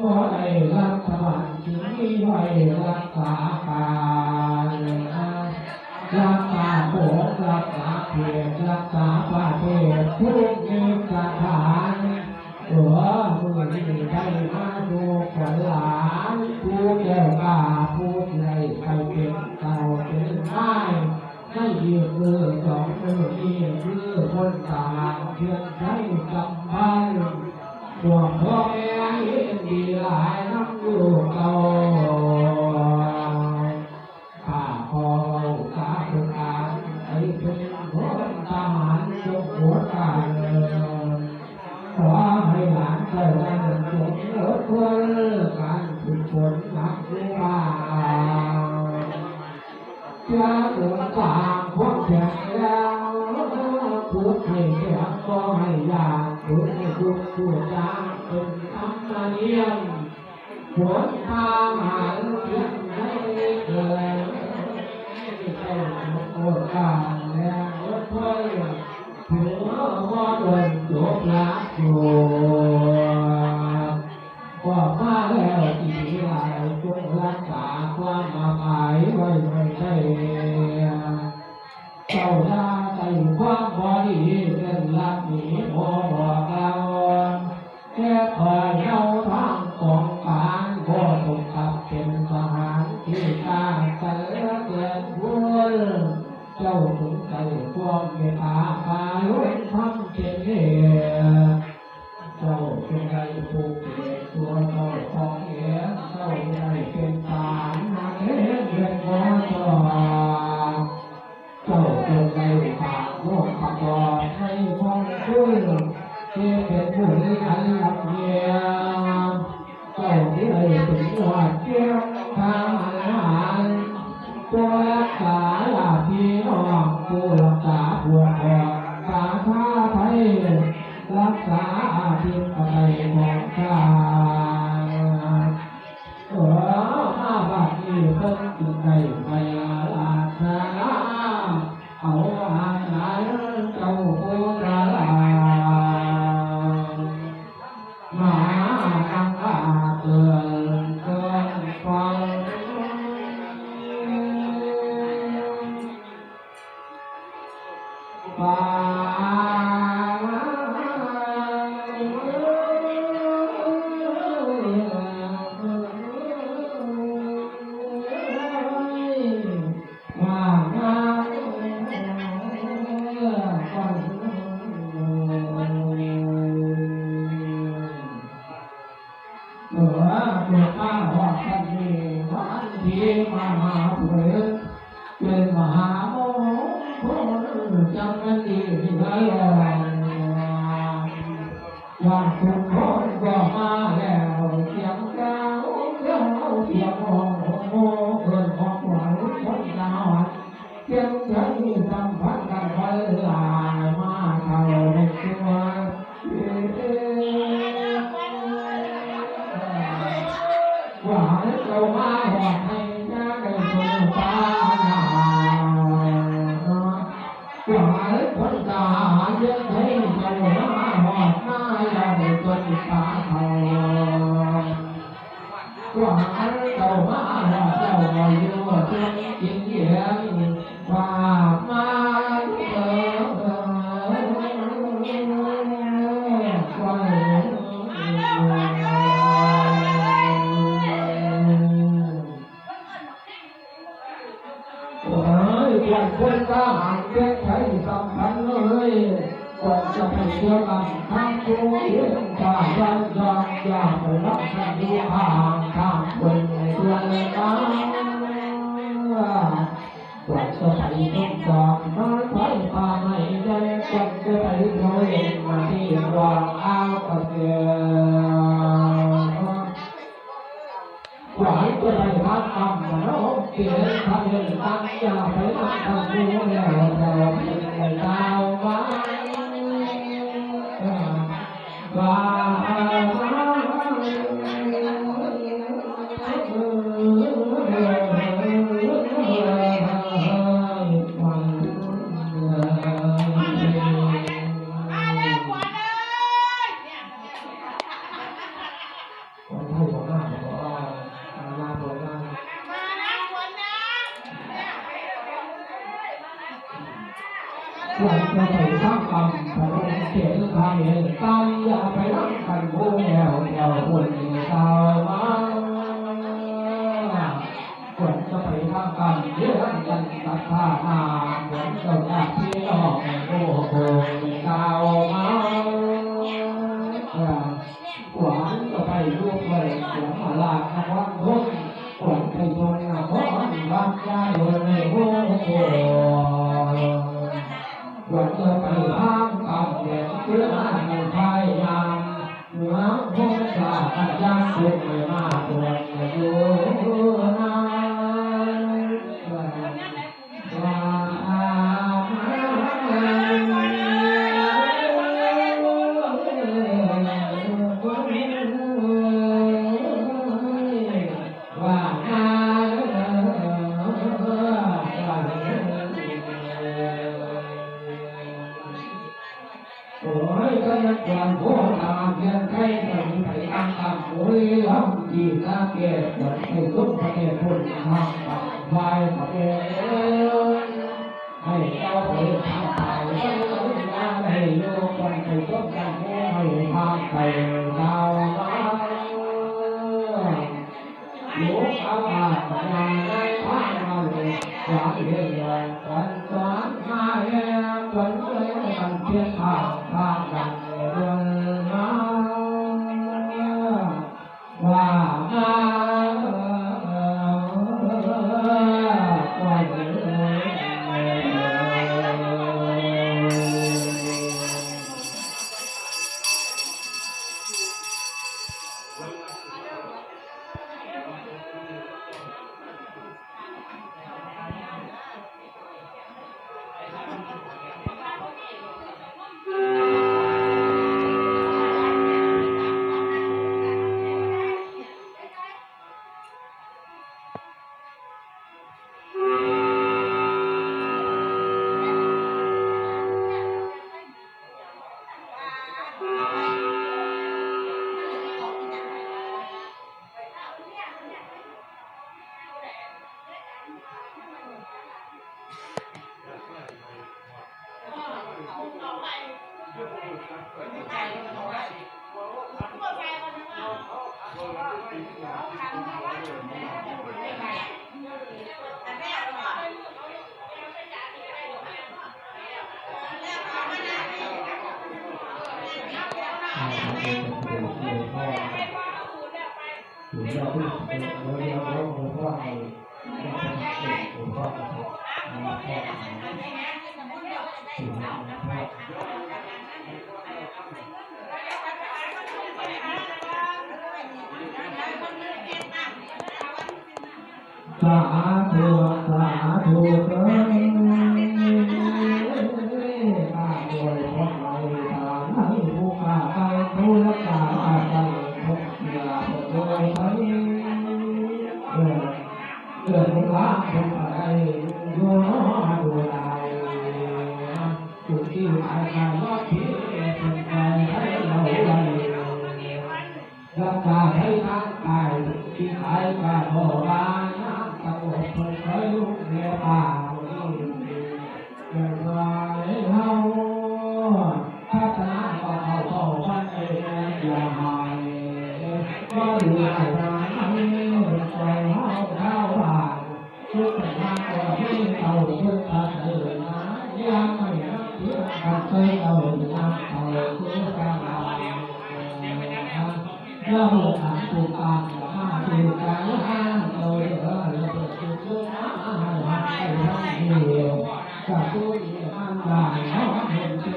บ่ได้รักษาสิ่งที่ไว้รักษาการรักษาโบสถ์รักษาเพศรักษาประเทศทุกนิสถานมือนี้ได้มาดูขวัญหลานผู้แก้วกล้าผู้ใหญ่ไปเป็นเก่าเป็นไม้ให้ยืนมือสองมือนี้คือคนต่างเพียงใช้กำบังพวกพ่อแม่เห็นดีหลายน้ำลูกเก่าข้าพอสาธุการไอ้เป็นคนทหารจงหัวกันขอให้หลานเจ้าได้จงเลิศเพื่อการฝึกฝนนักวิชาจะถึงทางพ้นแข็งแล้วฝึกให้แข็งก็ให้ยากฝึกให้ทุกตัวจางเป็นธรรมเนียมผลทางหาเพียงให้เกิดเจ้าโอดการแล้วเพื่อถึงว่าโดนโจมลักอยู่ว่ามาแล้วที่ไหนจงรักษาความหมายไว้ไม่ใช่เจ้าหน้าใจความบอดีเรื่องลักหนีพอบอกเราแค่คอยเล่าทางของการพ่อตกขับเป็นทหารที่กล้าเสือเกิดบุญเจ้าถึงใจความเมตตาพาลุนทำเป็นเหตุเจ้าเป็นใจผูกเกศตัวเจ้าของเอ๋เจ้าได้เป็นทหารมาเห็นเป็นพอจอเจ้าเป็นใจฝากโลกฝากบอดให้คงช่วยที่เป็นผู้ที่อันลับเงียบเจ้าที่ได้เป็นหวดเกี่ยวทางอาหารตัวรักษาญาติพี่น้องผู้รักษาผัวแก่สาธาไทยรักษาอาชีพอะไรของข้ามาบัดนี้เพิ่งจึงได้ไปลาชนะเอาอาหารเจ้าผู้ละลามหาอังคาเกินฟังว่า ว ควรจะไปทำกรรมพระองค์เสียงใครตายอย่าไปรักกันผู้แก้วแก้วคนเก่ามาควรจะไปทำกรรมเยื่อกันตัดท่านาควรจะจากที่นอกโอ้โหเก่ามาหวานก็ไปลูกเลยเสียงมาลากนะวันทุกหวานไปจนนะเพราะบ้านใจเลยโอ้โหหวานจะไปทำกรรมเด็กเพื่อให้พยายามเหนือพวกข้าอาจารย์เป็นไม่มาตัวอยู่นะโอ้ยก็ยังควรพูดตามเพียงใครจะมีไปตามคำโอ้ยล้ำจีน่าเกลียดจะให้ทุกประเทศพุ่งทางไปไฟประเทศให้เจ้าไปทางไปให้เราให้โยกันไปทุกกันให้ทางไปดาวมาลูกอาบาดงานได้ทางมาเลยหวังเรื่องใหญ่กันสอนมาเองกันเลยกันเพียงทางทางกันเรื่องมาว่ามาสาธุสาธุเถิดข้าโดยพระไตรทานให้ผู้ข้าไปผู้รักษาอาการทุกอย่างโดยไปเกิดผลลัพธ์ผลอะไรอยู่น้อดูแลจุดที่อาการรอดที่เป็นใจให้เราไว้รักษาให้ร่างกายที่หายก็โทษบ้านตะโกนคนเคยลุกเรียป่าเกิดมาให้เราพัฒนาก็เอาเข้าพันเองอย่าหายก็ดูแลเราให้ใจเราเท่าบ้านทุกอย่างก็ให้เราทุกท่านเลยนะยังไม่เที่ยงกันเคยเรายังเอาทุกการเราทำถูกตามมาถูกการห้ามเราเราเปิดจุดลุ่มน้ำให้ทำให้เดียวกับผู้ที่มันได้เขาเห็นเป็น